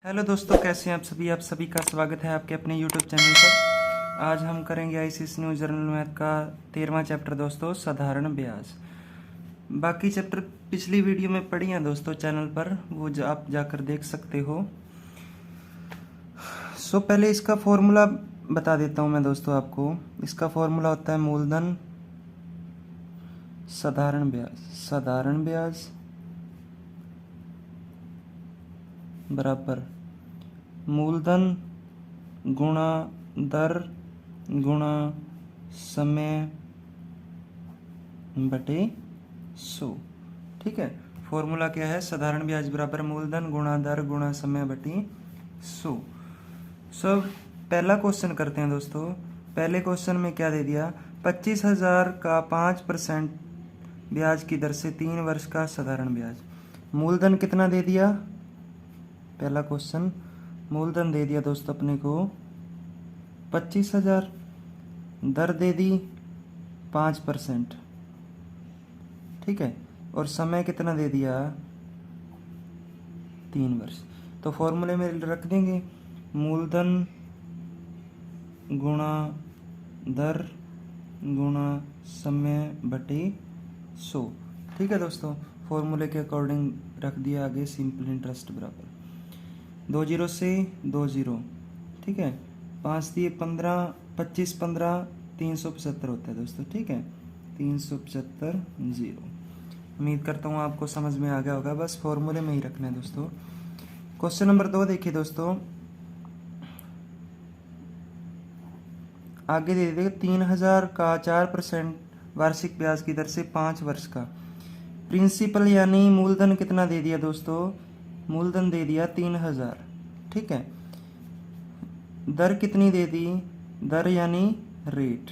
Hello दोस्तों, कैसे हैं आप सभी का स्वागत है आपके अपने यूट्यूब चैनल पर। आज हम करेंगे आईसीएस न्यू जनरल मैथ का 13वां चैप्टर दोस्तों, साधारण ब्याज। बाकी चैप्टर पिछली वीडियो में पढ़ी हैं दोस्तों चैनल पर, वो आप जाकर देख सकते हो। पहले इसका फॉर्मूला बता देता हूँ मैं दोस्तों आपको। इसका फॉर्मूला होता है मूलधन साधारण ब्याज बराबर मूलधन गुणा दर गुणा समय बटे 100। ठीक है, फॉर्मूला क्या है? साधारण ब्याज बराबर मूलधन गुणा दर गुणा समय बटे 100। पहला क्वेश्चन करते हैं दोस्तों। पहले क्वेश्चन में क्या दे दिया? 25,000 का 5% ब्याज की दर से 3 वर्ष का साधारण ब्याज। मूलधन कितना दे दिया? पहला क्वेश्चन, मूलधन दे दिया दोस्तों अपने को 25,000, दर दे दी 5%। ठीक है, और समय कितना दे दिया? 3 वर्ष। तो फॉर्मूले में रख देंगे मूलधन गुणा दर गुणा समय बटे 100। ठीक है दोस्तों, फॉर्मूले के अकॉर्डिंग रख दिया आगे सिंपल इंटरेस्ट बराबर 2 जीरो से 2 जीरो। ठीक है, 5 दिए 15, 25 15 375 होता है दोस्तों। ठीक है, 375 जीरो। उम्मीद करता हूँ आपको समझ में आ गया होगा, बस फॉर्मूले में ही रखना है दोस्तों। क्वेश्चन नंबर 2 देखिए दोस्तों, आगे दे देगा 3,000 का 4% वार्षिक ब्याज की दर से 5 वर्ष का। प्रिंसिपल यानी मूलधन कितना दे दिया दोस्तों? मूलधन दे दिया 3,000। ठीक है, दर कितनी दे दी? दर यानी रेट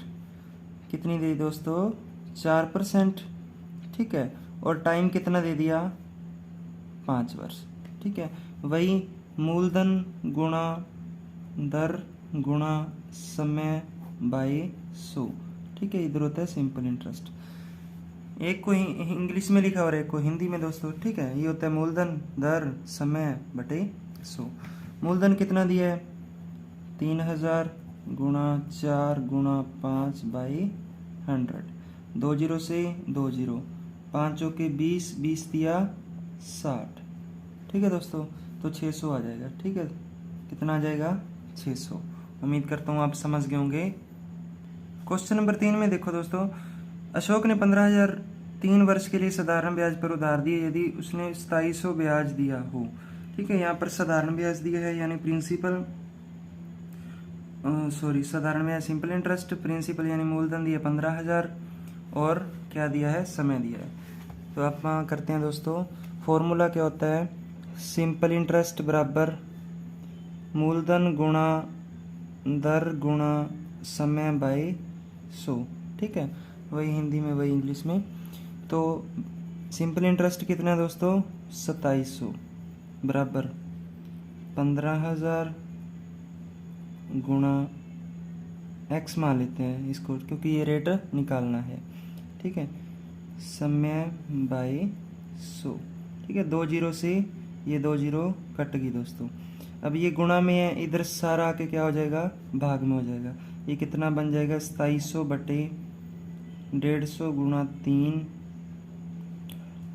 कितनी दे दी दोस्तों? 4%। ठीक है, और टाइम कितना दे दिया? 5 वर्ष। ठीक है, वही मूलधन गुणा दर गुणा समय बाय 100। ठीक है, इधर होता है सिंपल इंटरेस्ट। एक को इंग्लिश में लिखा और एक को हिंदी में दोस्तों। ठीक है, ये होता है मूलधन दर समय बटे 100। मूलधन कितना दिया है? 3,000 गुणा 4 गुणा 5 बाई 100। 2 जीरो से 2 जीरो, 5 के 20, 20 दिया 60। ठीक है दोस्तों, तो 600 आ जाएगा। ठीक है, कितना आ जाएगा? 600। उम्मीद करता हूँ आप समझ गए होंगे। क्वेश्चन नंबर 3 में देखो दोस्तों, अशोक ने 15,000 3 वर्ष के लिए साधारण ब्याज पर उधार दिए यदि उसने 2700 ब्याज दिया हो। ठीक है, यहाँ पर साधारण ब्याज दिया है यानी प्रिंसिपल साधारण ब्याज सिंपल इंटरेस्ट, प्रिंसिपल यानी मूलधन दिया 15,000 और क्या दिया है? समय दिया है। तो आप करते हैं दोस्तों, फॉर्मूला क्या होता है? सिंपल इंटरेस्ट बराबर मूलधन गुणा दर गुणा समय बाय 100। ठीक है, वही हिंदी में वही इंग्लिश में। तो सिंपल इंटरेस्ट कितना है दोस्तों? 2700 बराबर 15,000 गुणा एक्स मान लेते हैं इसको, क्योंकि ये रेट निकालना है। ठीक है, समय बाय 100। ठीक है, 2 जीरो से ये 2 जीरो कट गई दोस्तों। अब ये गुणा में है, इधर सारा आके क्या हो जाएगा? भाग में हो जाएगा। ये कितना बन जाएगा? 2700 बटे 150 गुणा 3।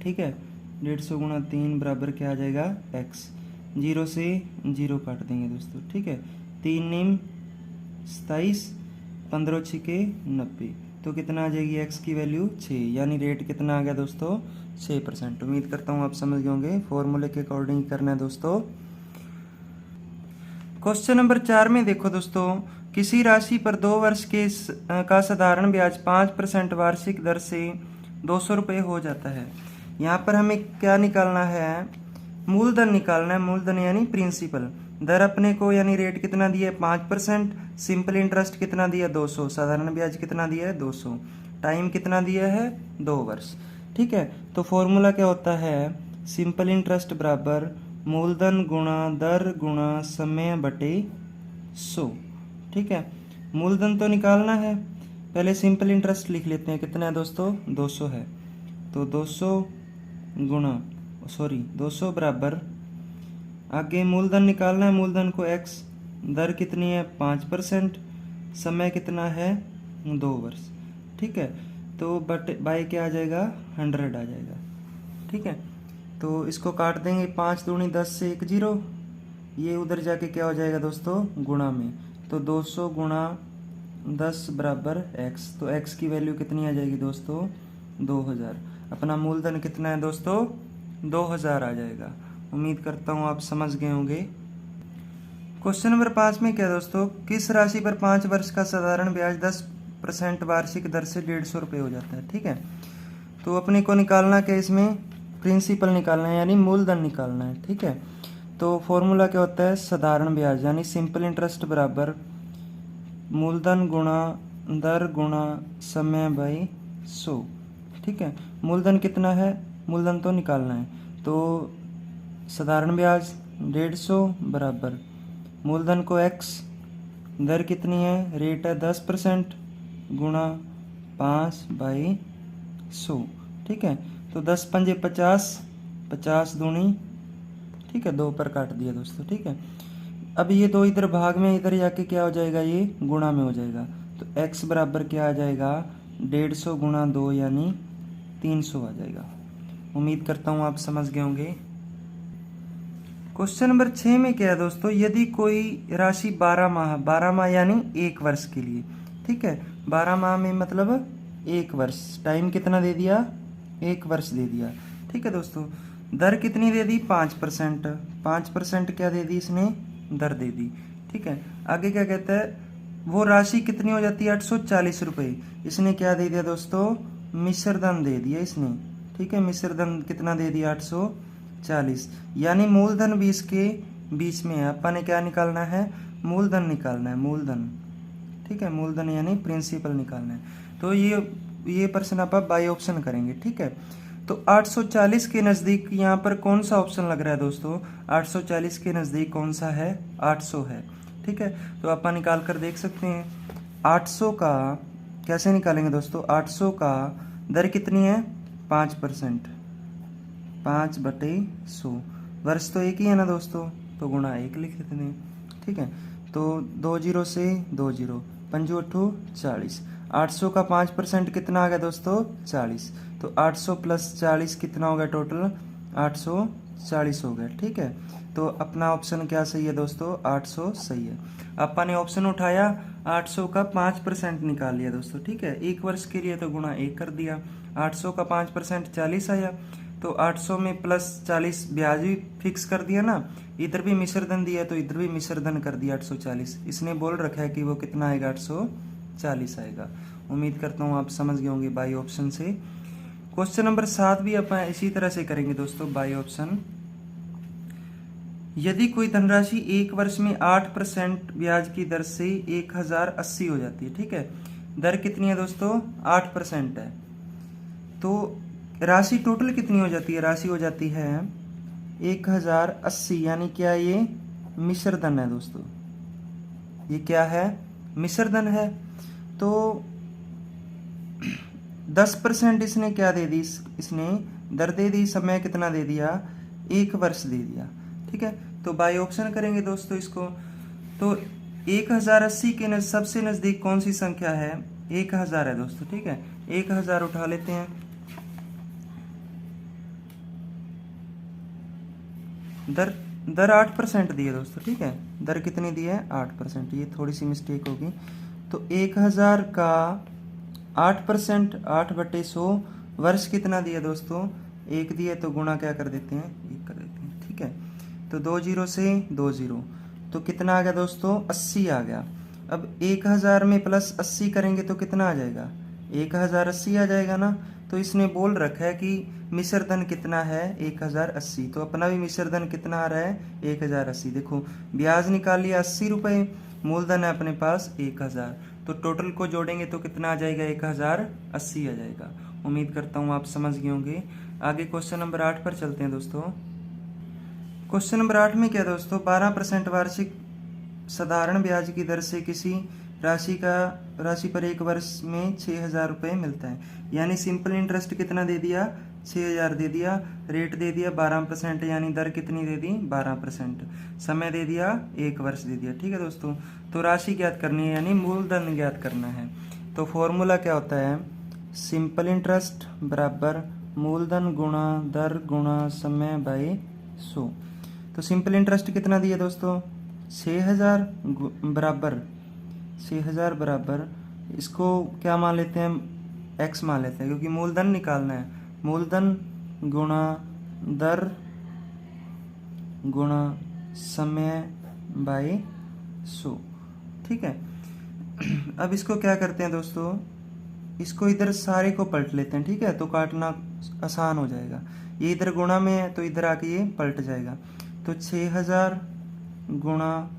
ठीक है, 150 गुणा 3 बराबर क्या आ जाएगा? x। 0 से 0 काट देंगे दोस्तों। ठीक है, 3 निम 27, 15 छिके 90। तो कितना आ जाएगी x की वैल्यू? 6, यानी रेट कितना आ गया दोस्तों? 6%। उम्मीद करता हूँ आप समझ गए होंगे। फॉर्मूले के अकॉर्डिंग करना है दोस्तों। क्वेश्चन नंबर 4 में देखो दोस्तों, किसी राशि पर 2 वर्ष का साधारण ब्याज 5% वार्षिक दर से 200 रुपये हो जाता है। यहाँ पर हमें क्या निकालना है? मूलधन निकालना है। मूलधन यानी प्रिंसिपल। दर अपने को यानी रेट कितना दिया है? 5%। सिंपल इंटरेस्ट कितना दिया? 200। साधारण ब्याज कितना दिया है? 200। टाइम कितना दिया है? 2 वर्ष। ठीक है, तो फॉर्मूला क्या होता है? सिंपल इंटरेस्ट बराबर मूलधन गुणा दर गुणा समय बटे 100। ठीक है, मूलधन तो निकालना है, पहले सिंपल इंटरेस्ट लिख लेते हैं। कितना है दोस्तों? 200 है। तो 200 बराबर आगे मूलधन निकालना है, मूलधन को x, दर कितनी है 5%, समय कितना है 2 वर्ष। ठीक है, तो बट बाई क्या आ जाएगा 100 आ जाएगा। ठीक है, तो इसको काट देंगे, 5 दूनी 10 से 1 0, ये उधर जाके क्या हो जाएगा दोस्तों गुणा में, तो 200 गुणा 10 बराबर x, तो x की वैल्यू कितनी आ जाएगी दोस्तों 2000। अपना मूलधन कितना है दोस्तों 2000 आ जाएगा। उम्मीद करता हूँ आप समझ गए होंगे। क्वेश्चन नंबर 5 में क्या दोस्तों, किस राशि पर 5 वर्ष का साधारण ब्याज 10% वार्षिक दर से 150 रुपये हो जाता है। ठीक है, तो अपने को निकालना क्या, इसमें प्रिंसिपल निकालना है यानी मूलधन निकालना है। ठीक है, तो फॉर्मूला क्या होता है, साधारण ब्याज यानी सिंपल इंटरेस्ट बराबर मूलधन गुणा दर गुणा समय बाई 100। ठीक है, मूलधन कितना है, मूलधन तो निकालना है, तो साधारण ब्याज 150 बराबर मूलधन को x, दर कितनी है, रेट है 10% गुणा 5/100। ठीक है, तो 10 पंजे 50, 50 दूनी, ठीक है 2 पर काट दिया दोस्तों। ठीक है, अब ये 2 इधर भाग में, इधर जाके क्या हो जाएगा, ये गुणा में हो जाएगा, तो x बराबर क्या आ जाएगा 150 गुणा 2 यानी 300 आ जाएगा। उम्मीद करता हूँ आप समझ गए होंगे। क्वेश्चन नंबर 6 में क्या है दोस्तों, यदि कोई राशि 12 माह यानी 1 वर्ष के लिए, ठीक है 12 माह में मतलब 1 वर्ष, टाइम कितना दे दिया 1 वर्ष दे दिया। ठीक है दोस्तों, दर कितनी दे दी 5%, 5% क्या दे दी इसने, दर दे दी। ठीक है, आगे क्या कहता है, वो राशि कितनी हो जाती है 840 रुपये, इसने क्या दे दिया दोस्तों मिश्रधन दे दिया इसने। ठीक है, मिश्रधन कितना दे दिया 840, यानी मूलधन भी इसके बीच में है। अपन ने क्या निकालना है, मूलधन निकालना है, मूलधन। ठीक है, मूलधन यानी प्रिंसिपल निकालना है, तो ये प्रश्न आप बाई ऑप्शन करेंगे। ठीक है, तो 840 के नज़दीक यहाँ पर कौन सा ऑप्शन लग रहा है दोस्तों, 840 के नज़दीक कौन सा है 800 है। ठीक है, तो अपन निकाल कर देख सकते हैं 800 का कैसे निकालेंगे दोस्तों, 800 का दर कितनी है 5%, 5/100, वर्ष तो एक ही है ना दोस्तों, तो गुणा 1 लिख देते हैं। ठीक है, तो 2 0 से 2 0, 5 8 40, 800 का 5% कितना आ गया दोस्तों 40, तो 800 प्लस 40 कितना हो गया टोटल 840 हो गया। ठीक है, तो अपना ऑप्शन क्या सही है दोस्तों 800 सही है। अपन ने ऑप्शन उठाया 800 का 5% निकाल लिया दोस्तों। ठीक है, 1 वर्ष के लिए तो गुणा 1 कर दिया, 800 का 5% 40 आया, तो 800 में प्लस 40 ब्याज भी फिक्स कर दिया ना, इधर भी मिश्रधन दिया तो इधर भी मिश्रधन कर दिया 840, इसने बोल रखा है कि वो कितना आएगा 840 आएगा। उम्मीद करता हूँ आप समझ गए होंगे बाई ऑप्शन से। क्वेश्चन नंबर 7 भी अपन इसी तरह से करेंगे दोस्तों बाई ऑप्शन। यदि कोई धनराशि 1 वर्ष में 8% ब्याज की दर से 1080 हो जाती है। ठीक है, दर कितनी है दोस्तों 8% है, तो राशि टोटल कितनी हो जाती है, राशि हो जाती है 1080, यानी क्या ये मिश्रधन है दोस्तों, ये क्या है मिश्रधन है। तो 10% इसने क्या दे दी, इसने दर दे दी, समय कितना दे दिया 1 वर्ष दे दिया। ठीक है, तो बाई ऑप्शन करेंगे दोस्तों इसको, तो 1080 के सबसे नज़दीक कौन सी संख्या है 1000 है दोस्तों। ठीक है, 1000 उठा लेते हैं, दर 8% दी है दोस्तों। ठीक है, दर कितनी दी है 8%, ये थोड़ी सी मिस्टेक होगी, तो 1000 का 8%, 8/100, वर्ष कितना दिया दोस्तों 1 दिए, तो गुणा क्या कर देते हैं 1 कर देते हैं। ठीक है, तो 2 0 से 2 0, तो कितना आ गया दोस्तों 80 आ गया। अब 1000 में प्लस 80 करेंगे तो कितना आ जाएगा 1080 आ जाएगा ना, तो इसने बोल रखा है कि मिश्रधन कितना है 1080, तो अपना भी मिश्रधन कितना आ रहा है 1080। देखो ब्याज निकाल लिया 80 रुपये, मूलधन है अपने पास 1000, तो टोटल को जोड़ेंगे तो कितना आ जाएगा 1080 आ जाएगा। उम्मीद करता हूँ आप समझ गए होंगे। आगे क्वेश्चन नंबर 8 पर चलते हैं दोस्तों। क्वेश्चन नंबर 8 में क्या दोस्तों, 12% वार्षिक साधारण ब्याज की दर से किसी राशि पर 1 वर्ष में 6000 रुपये मिलता है, यानी सिंपल इंटरेस्ट कितना दे दिया 6000 दे दिया, रेट दे दिया 12% यानी दर कितनी दे दी 12%, समय दे दिया 1 वर्ष दे दिया। ठीक है दोस्तों, तो राशि ज्ञात करनी है यानी मूलधन ज्ञात करना है। तो फॉर्मूला क्या होता है, सिंपल इंटरेस्ट बराबर मूलधन गुणा दर गुणा समय बाई 100। तो सिंपल इंटरेस्ट कितना दिया दोस्तों 6000 बराबर 6000 बराबर इसको क्या मान लेते हैं x मान लेते हैं क्योंकि मूलधन निकालना है। मूलधन गुणा दर गुणा समय बाई 100। ठीक है, अब इसको क्या करते हैं दोस्तों, इसको इधर सारे को पलट लेते हैं। ठीक है, तो काटना आसान हो जाएगा। ये इधर गुणा में है तो इधर आके ये पलट जाएगा। तो 6000 गुणा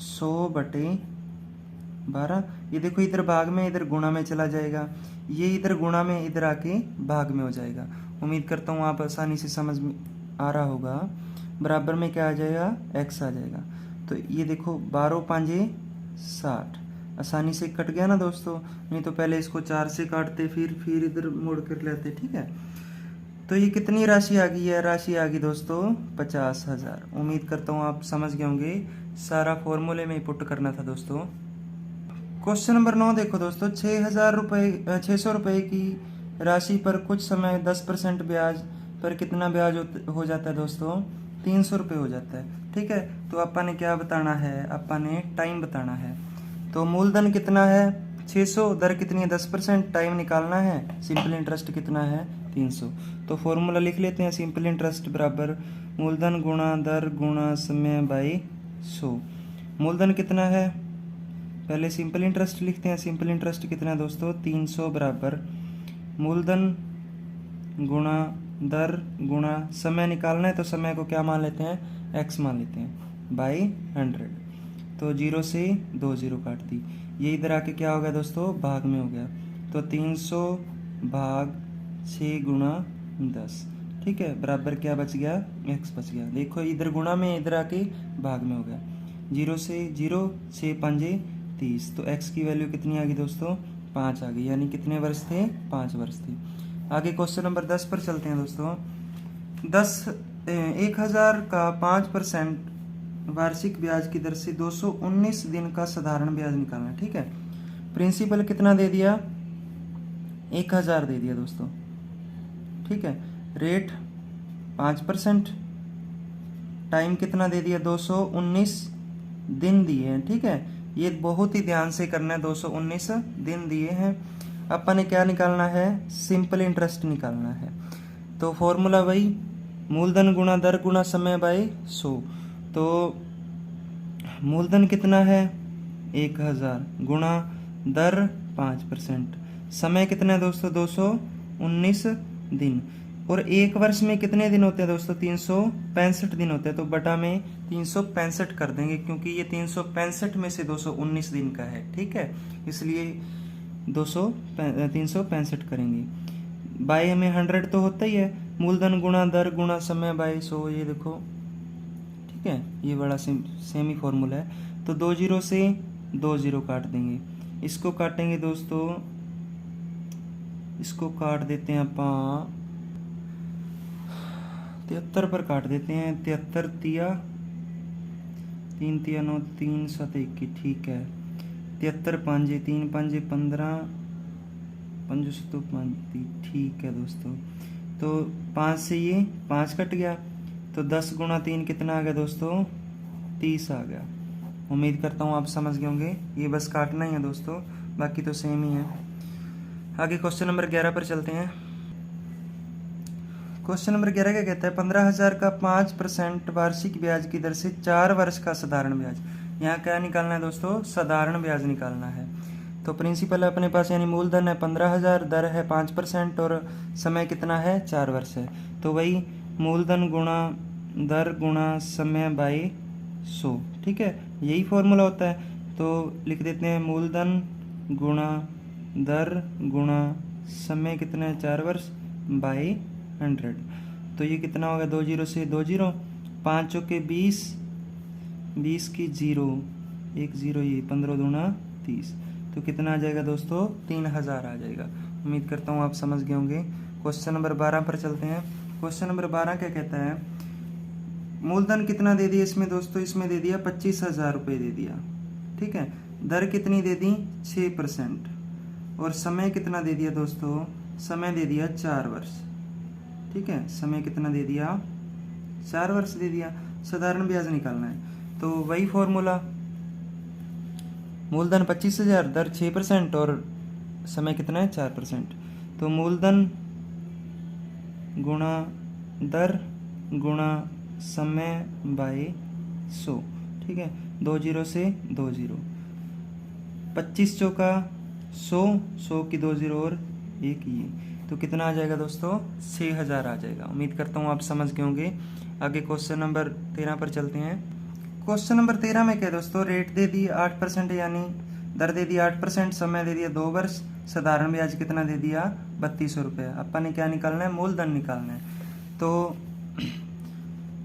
100/12, ये देखो इधर भाग में इधर गुणा में चला जाएगा, ये इधर गुणा में इधर आके भाग में हो जाएगा। उम्मीद करता हूँ आप आसानी से समझ में आ रहा होगा। बराबर में क्या आ जाएगा x आ जाएगा। तो ये देखो 12×5 = 60, आसानी से कट गया ना दोस्तों। नहीं तो पहले इसको 4 से काटते फिर इधर मोड़ कर लेते। ठीक है, तो ये कितनी राशि आ गई है, राशि आ गई दोस्तों 50,000। उम्मीद करता हूँ आप समझ गए होंगे, सारा फॉर्मूले में पुट करना था दोस्तों। क्वेश्चन नंबर 9 देखो दोस्तों, 600 रुपये की राशि पर कुछ समय 10% ब्याज पर कितना ब्याज हो जाता है दोस्तों 300 रुपये हो जाता है। ठीक है, तो अपन ने क्या बताना है, अपन ने टाइम बताना है। तो मूलधन कितना है 600, दर कितनी है 10%, टाइम निकालना है, सिंपल इंटरेस्ट कितना है 300। तो फॉर्मूला लिख लेते हैं, सिंपल इंटरेस्ट बराबर मूलधन गुणा दर गुणा समय बाई 100। मूलधन कितना है, पहले सिंपल इंटरेस्ट लिखते हैं। सिंपल इंटरेस्ट कितना है दोस्तों 300 बराबर मूलधन गुणा दर गुणा समय निकालना है, तो समय को क्या मान लेते हैं x मान लेते हैं बाई 100। तो 0 से 2 0 काट दी, ये इधर आके क्या हो गया दोस्तों भाग में हो गया। तो 300 भाग 6 गुणा 10। ठीक है, बराबर क्या बच गया x बच गया। देखो इधर गुणा में इधर आके भाग में हो गया। 0 से 0 6 5 30, तो x की वैल्यू कितनी आ गई दोस्तों 5 आ गई, यानी कितने वर्ष थे 5 वर्ष थे। आगे क्वेश्चन नंबर 10 पर चलते हैं दोस्तों। 1000 का 5% वार्षिक ब्याज की दर से 219 दिन का साधारण ब्याज निकालना है। ठीक है, प्रिंसिपल कितना दे दिया 1000 दे दिया दोस्तों। ठीक है, रेट 5%, टाइम कितना दे दिया 219 दिन दिए हैं। ठीक है, ये बहुत ही ध्यान से करना है, 219 दिन दिए हैं। अपन ने क्या निकालना है सिंपल इंटरेस्ट निकालना है। तो फॉर्मूला वही मूलधन गुणा दर गुणा समय बाई 100। तो मूलधन कितना है 1000 गुणा दर 5%, समय कितना है दोस्तों 219 दिन, और एक वर्ष में कितने दिन होते हैं दोस्तों 365 दिन होते हैं। तो बटा में 365 कर देंगे क्योंकि ये 365 में से 219 दिन का है। ठीक है, इसलिए 365 करेंगे। बाई हमें 100 तो होता ही है, मूलधन गुणा दर गुणा समय बाई 100, ये देखो। ठीक है, ये बड़ा सेम ही फॉर्मूला है। तो 2 0 से 2 0 काट देंगे, इसको काटेंगे दोस्तों, इसको काट देते हैं अपन 73 पर काट देते हैं। 73 तिया 3 तिया 9 3 7 21। ठीक है, 73 5 3 5 15 5 7 5। ठीक है दोस्तों, तो 5 से ये 5 कट गया, तो 10 गुणा 3 कितना आ गया दोस्तों 30 आ गया। उम्मीद करता हूँ आप समझ गए होंगे, ये बस काटना ही है दोस्तों, बाकी तो सेम ही है। आगे क्वेश्चन नंबर 11 पर चलते हैं। क्वेश्चन नंबर 11 क्या कहता है, 15,000 का 5% वार्षिक ब्याज की दर से 4 वर्ष का साधारण ब्याज। यहाँ क्या निकालना है दोस्तों साधारण ब्याज निकालना है। तो प्रिंसिपल है अपने पास, यानी मूलधन है 15,000, दर है 5% और समय कितना है 4 वर्ष है। तो वही मूलधन गुणा दर गुणा समय बाई 100। ठीक है, यही फॉर्मूला होता है। तो लिख देते हैं मूलधन गुणा दर गुणा समय कितना है 4 वर्ष बाई 100। तो ये कितना होगा 2 0 से 2 0, 5 चौके 20, 20 की 0 1 0, ये 15 दूना 30। तो कितना आ जाएगा दोस्तों 3000 आ जाएगा। उम्मीद करता हूँ आप समझ गए होंगे। क्वेश्चन नंबर 12 पर चलते हैं। क्वेश्चन नंबर 12 क्या कहता है, मूलधन कितना दे दिया इसमें दोस्तों, इसमें दे दिया 25,000 रुपये दे दिया, ठीक है। दर कितनी दे दी 6%, और समय कितना दे दिया दोस्तों, समय दे दिया 4 वर्ष, ठीक है। समय कितना दे दिया 4 वर्ष दे दिया। साधारण ब्याज निकालना है, तो वही फॉर्मूला, मूलधन 25,000, दर 6% और समय कितना है 4%। तो मूलधन गुणा दर गुणा समय बाई 100, ठीक है। 2 जीरो से 2 जीरो, 25 चौका 100, 100 की 2 जीरो और 1 ये, तो कितना आ जाएगा दोस्तों 6,000 आ जाएगा। उम्मीद करता हूँ आप समझ गए होंगे। आगे क्वेश्चन नंबर 13 पर चलते हैं। क्वेश्चन नंबर 13 में क्या है दोस्तों, रेट दे दी 8%, यानी दर दे दी 8%, समय दे दिया 2 वर्ष, साधारण ब्याज कितना दे दिया 3200 रुपये। अपन ने क्या निकालना है, मूलधन निकालना है। तो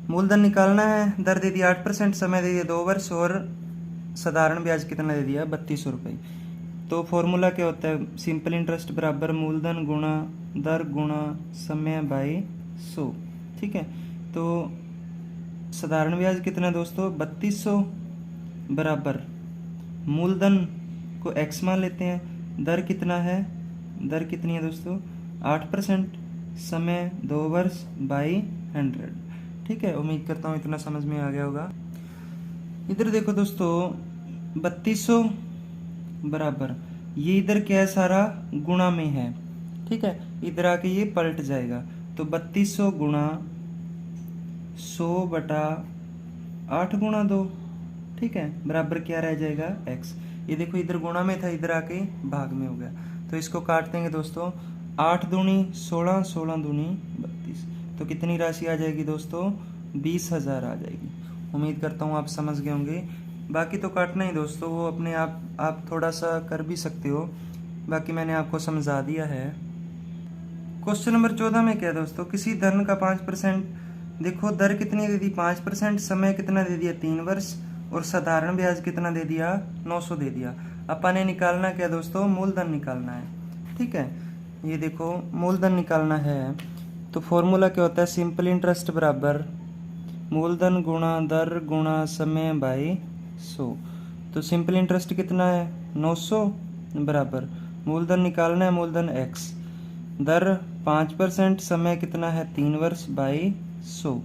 मूलधन निकालना है, दर दे दिया 8%, समय दे दिया 2 वर्ष और साधारण ब्याज कितना दे दिया 3200 रुपये। तो फॉर्मूला क्या होता है, सिंपल इंटरेस्ट बराबर मूलधन गुणा दर गुणा समय बाई 100, ठीक है। तो साधारण ब्याज कितना दोस्तों 3200 बराबर मूलधन को x मान लेते हैं, दर कितना है, दर कितनी है दोस्तों 8%, समय 2 वर्ष बाई 100, ठीक है। उम्मीद करता हूँ इतना समझ में आ गया होगा। इधर देखो दोस्तों 3200 बराबर ये इधर क्या है, सारा गुणा में है, ठीक है। इधर आके ये पलट जाएगा, तो 3200 गुणा 100 बटा 8 गुणा 2, ठीक है, बराबर क्या रह जाएगा x। ये देखो इधर गुणा में था, इधर आके भाग में हो गया, तो इसको काट देंगे दोस्तों। 8 दूनी 16, 16 दूनी 32, तो कितनी राशि आ जाएगी दोस्तों 20,000 आ जाएगी। उम्मीद करता हूँ आप समझ गए होंगे। बाकी तो काटना ही दोस्तों, वो अपने आप थोड़ा सा कर भी सकते हो, बाकी मैंने आपको समझा दिया है। क्वेश्चन नंबर 14 में क्या है दोस्तों, किसी धन का 5%, देखो दर कितनी दे दी 5%, समय कितना दे दिया 3 वर्ष और साधारण ब्याज कितना दे दिया 900 दे दिया। अपन ने निकालना क्या दोस्तों, मूलधन निकालना है, ठीक है। ये देखो मूलधन निकालना है, तो फॉर्मूला क्या होता है, सिंपल इंटरेस्ट बराबर मूलधन गुणा दर गुणा समय बाई 100। तो सिंपल इंटरेस्ट कितना है 900 बराबर मूलधन निकालना है, मूलधन x, दर 5%, समय कितना है 3 वर्ष बाई 100,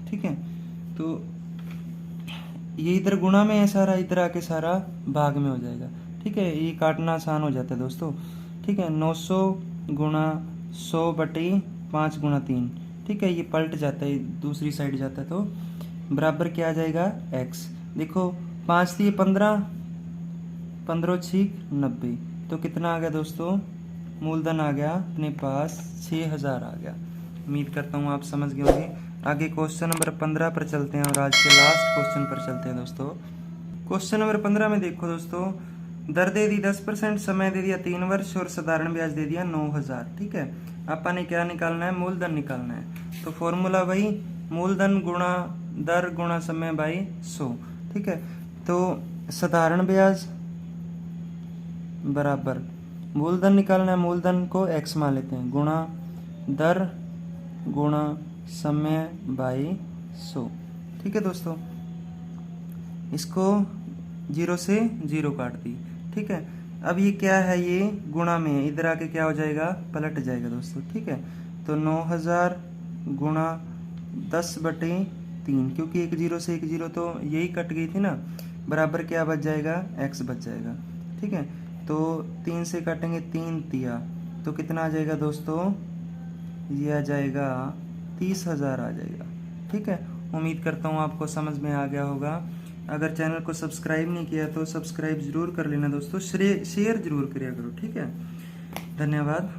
ठीक है। तो ये इधर गुणा में है सारा, इधर आके सारा भाग में हो जाएगा, ठीक है। ये काटना आसान हो जाता है दोस्तों, ठीक है। 900 गुणा 100 बटी 5 गुणा 3, ठीक है। ये पलट जाता है, दूसरी साइड जाता है, तो बराबर क्या आ जाएगा x। देखो 5 दिए 15, 15 छीक 90, तो कितना आ गया दोस्तों, मूलधन आ गया अपने पास 6,000 आ गया। उम्मीद करता हूँ आप समझ गए होंगे। आगे क्वेश्चन नंबर 15 पर चलते हैं और आज के लास्ट क्वेश्चन पर चलते हैं दोस्तों। क्वेश्चन नंबर 15 में देखो दोस्तों, दर दे दी 10%, समय दे दिया 3 वर्ष और साधारण ब्याज दे दिया 9,000, ठीक है। अपन ने क्या निकालना है, मूलधन निकालना है। तो फॉर्मूला वही मूलधन गुणा दर गुणा समय बाई 100, ठीक है। तो साधारण ब्याज बराबर मूलधन निकालना है, मूलधन को x मान लेते हैं, गुणा दर गुणा समय बाई 100, ठीक है दोस्तों। इसको 0 से 0 काट दी, ठीक है। अब ये क्या है, ये गुणा में है, इधर आके क्या हो जाएगा, पलट जाएगा दोस्तों, ठीक है। तो 9,000 गुणा 10 बटे 3, क्योंकि 1 0 से 1 0 तो यही कट गई थी ना, बराबर क्या बच जाएगा x बच जाएगा, ठीक है। तो 3 से काटेंगे 3 तिया, तो कितना आ जाएगा दोस्तों, ये आ जाएगा 30,000 आ जाएगा, ठीक है। उम्मीद करता हूँ आपको समझ में आ गया होगा। अगर चैनल को सब्सक्राइब नहीं किया तो सब्सक्राइब जरूर कर लेना दोस्तों, शेयर जरूर करिए करो, ठीक है। धन्यवाद।